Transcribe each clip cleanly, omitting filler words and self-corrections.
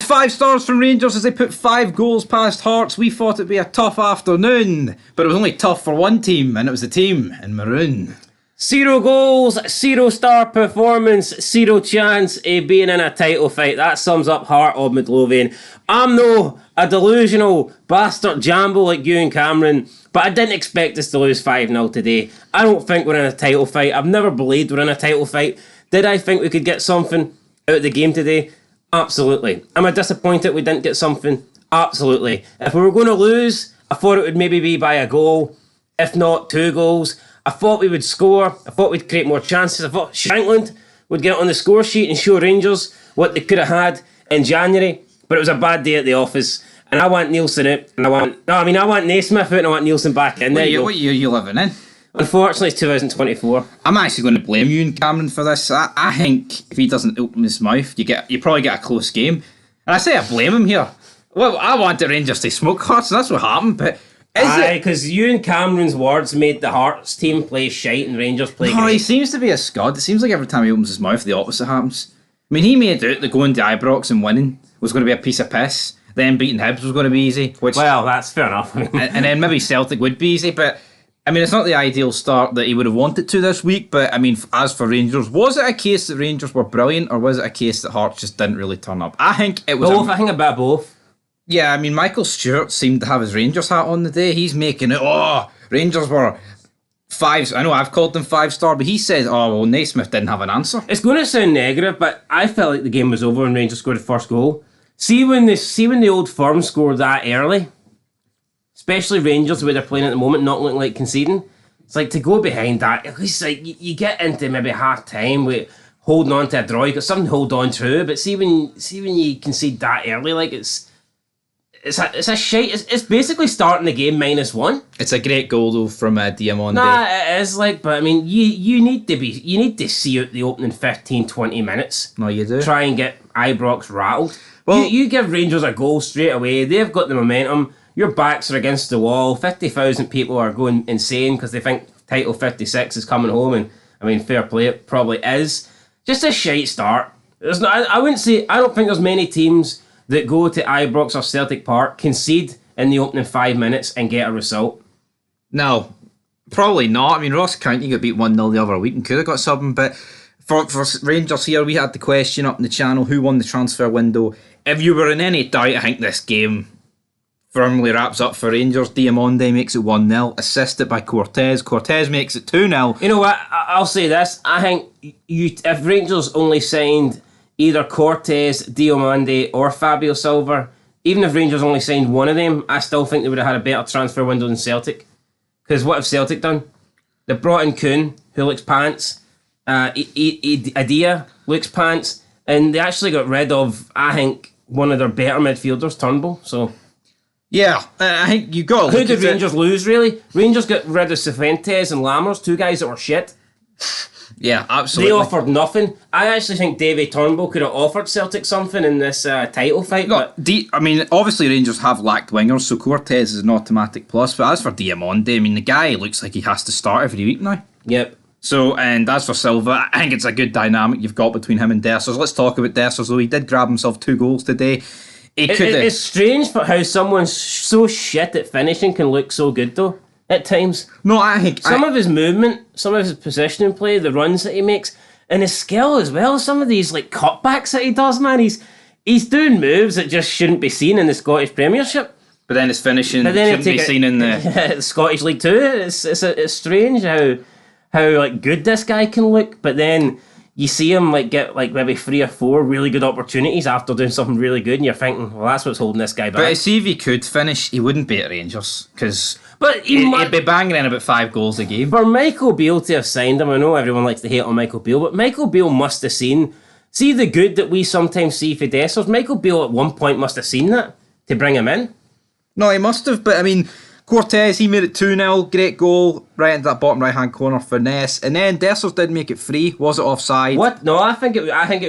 5 stars from Rangers as they put 5 goals past Hearts. We thought it'd be a tough afternoon, but it was only tough for one team, and it was the team in maroon. 0 goals, 0 star performance, 0 chance of being in a title fight. That sums up Heart of Midlothian. I'm no a delusional bastard jambo like you and Cameron, but I didn't expect us to lose 5-0 today. I don't think we're in a title fight. I've never believed we're in a title fight. Did I think we could get something out of the game today? Absolutely. Am I disappointed we didn't get something? Absolutely. If we were going to lose, I thought it would maybe be by a goal, if not 2 goals. I thought we would score. I thought we'd create more chances. I thought Shankland would get on the score sheet and show Rangers what they could have had in January. But it was a bad day at the office. And I want Nielsen out. And I want Naismith out and I want Nielsen back in. What year are you living in? Unfortunately, it's 2024. I'm actually going to blame you and Cameron for this. I think if he doesn't open his mouth, you probably get a close game. And I say I blame him here. Well, I want the Rangers to smoke Hearts, and that's what happened. But because you and Cameron's words made the Hearts team play shite and Rangers play great. He seems to be a scud. It seems like every time he opens his mouth, the opposite happens. I mean, he made out that going to Ibrox and winning was going to be a piece of piss. Then beating Hibs was going to be easy. Well, that's fair enough. and then maybe Celtic would be easy, but I mean, it's not the ideal start that he would have wanted to this week. But I mean, as for Rangers, was it a case that Rangers were brilliant, or was it a case that Hearts just didn't really turn up? I think it was both. I think a bit of both. Yeah, I mean, Michael Stewart seemed to have his Rangers hat on the day. He's making it, Rangers were 5. I know I've called them 5-star, but he says, Naismith didn't have an answer. It's going to sound negative, but I felt like the game was over when Rangers scored the first goal. See when the Old Firm scored that early, especially Rangers, the way they're playing at the moment, not looking like conceding. It's like to go behind that, at least like you get into maybe half time with holding on to a draw, you got something to hold on to, but see when you concede that early, like it's a shite. It's basically starting the game -1. It's a great goal though from Diamande. Nah, it is like, but I mean, you need to see out the opening 15-20 minutes. No, you do. Try and get Ibrox rattled. Well, you give Rangers a goal straight away. They've got the momentum. Your backs are against the wall. 50,000 people are going insane because they think title 56 is coming home, and I mean, fair play, it probably is. Just a shite start. I wouldn't say. I don't think there's many teams that go to Ibrox or Celtic Park, concede in the opening 5 minutes and get a result. No, probably not. I mean, Ross County got beat 1-0 the other week and could have got something, but for Rangers here, we had the question up in the channel, who won the transfer window? If you were in any doubt, I think this game firmly wraps up for Rangers. Diamande makes it 1-0, assisted by Cortez. Cortez makes it 2-0. You know what? I'll say this. I think if Rangers only signed either Cortez, Diamande or Fabio Silva, even if Rangers only signed one of them, I still think they would have had a better transfer window than Celtic. Because what have Celtic done? They brought in Kuhn, who looks pants. Adia looks pants. And they actually got rid of, I think, one of their better midfielders, Turnbull. So yeah, I think you got. Who did Rangers lose, really? Rangers got rid of Cifuentes and Lammers, 2 guys that were shit. Yeah, absolutely. They offered nothing. I actually think Davy Turnbull could have offered Celtic something in this title fight. No, I mean, obviously Rangers have lacked wingers, so Cortez is an automatic plus. But as for Diamande, I mean, the guy looks like he has to start every week now. Yep. So, and as for Silva, I think it's a good dynamic you've got between him and Dessers. Let's talk about Dessers, though. He did grab himself 2 goals today. It's strange for how someone so shit at finishing can look so good, though, at times. No, I think some of his movement, some of his positioning play, the runs that he makes, and his skill as well. Some of these like cutbacks that he does, man. He's doing moves that just shouldn't be seen in the Scottish Premiership. But then his finishing shouldn't be seen in the Scottish League 2. It's strange how like good this guy can look, but then you see him like get like maybe 3 or 4 really good opportunities after doing something really good, and you're thinking, well, that's what's holding this guy back. But see, if he could finish, he wouldn't be at Rangers, because he'd be banging in about 5 goals a game. For Michael Beale to have signed him, I know everyone likes to hate on Michael Beale, but Michael Beale must have see the good that we sometimes see for Dessers. Michael Beale at one point must have seen that to bring him in. No, he must have, but I mean, Cortez, he made it 2-0, great goal, right into that bottom right-hand corner, finesse, and then Dessers did make it 3. Was it offside? What? No, I think it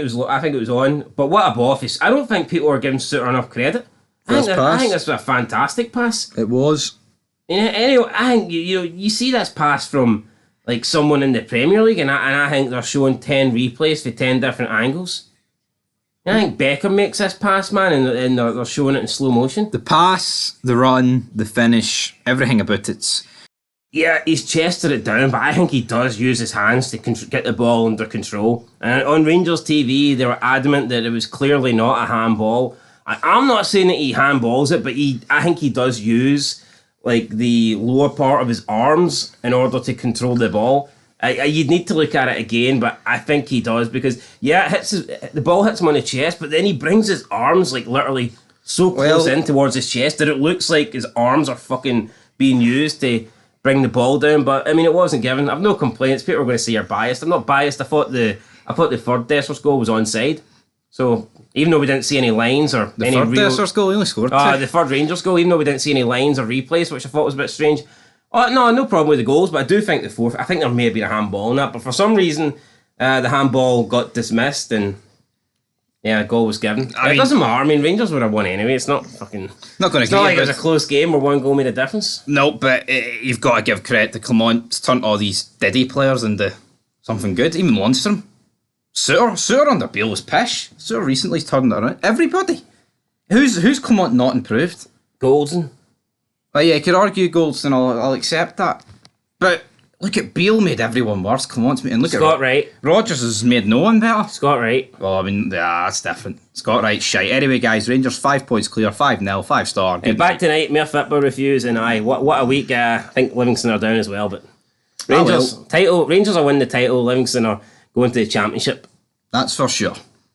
was on. But what a ball! I don't think people are giving Suter enough credit. I think this was a fantastic pass. It was. Yeah, anyway, I think you see this pass from like someone in the Premier League, and I think they're showing 10 replays for 10 different angles. I think Beckham makes this pass, man, and they're showing it in slow motion. The pass, the run, the finish, everything about it's... Yeah, he's chested it down, but I think he does use his hands to get the ball under control. And on Rangers TV, they were adamant that it was clearly not a handball. I'm not saying that he handballs it, but I think he does use like the lower part of his arms in order to control the ball. You'd need to look at it again, but I think he does because the ball hits him on the chest, but then he brings his arms like literally so close in towards his chest that it looks like his arms are fucking being used to bring the ball down. But I mean, it wasn't given. I've no complaints. People are going to say you're biased. I'm not biased. I thought the third Desser's goal was onside. So even though we didn't see any lines or the any third Desser's goal, he only scored two. The third Rangers goal, even though we didn't see any lines or replays, which I thought was a bit strange. Oh, no problem with the goals, but I do think the fourth, I think there may have been a handball in that, but for some reason, the handball got dismissed and a goal was given. It doesn't matter. I mean, Rangers would have won anyway. It's not fucking... Not going to It's not like it was a close game where one goal made a difference. No, but you've got to give credit to Clement to turn all these Diddy players into something good. Even Lundstrom. Suter under Beale was pish. Suter recently turned it around. Everybody. Who's Clement not improved? Goldson. Well, yeah, you could argue Goldson, I'll accept that. But look at Beale made everyone worse. Clement's made... And look Scott Wright. Rogers has made no one better. Scott Wright. Well, I mean, that's different. Scott Wright's shite. Anyway, guys, Rangers 5 points clear, 5-0, 5-star. Back tonight, mere football reviews, and what a week. I think Livingston are down as well, but Rangers will win the title. Livingston are going to the Championship. That's for sure.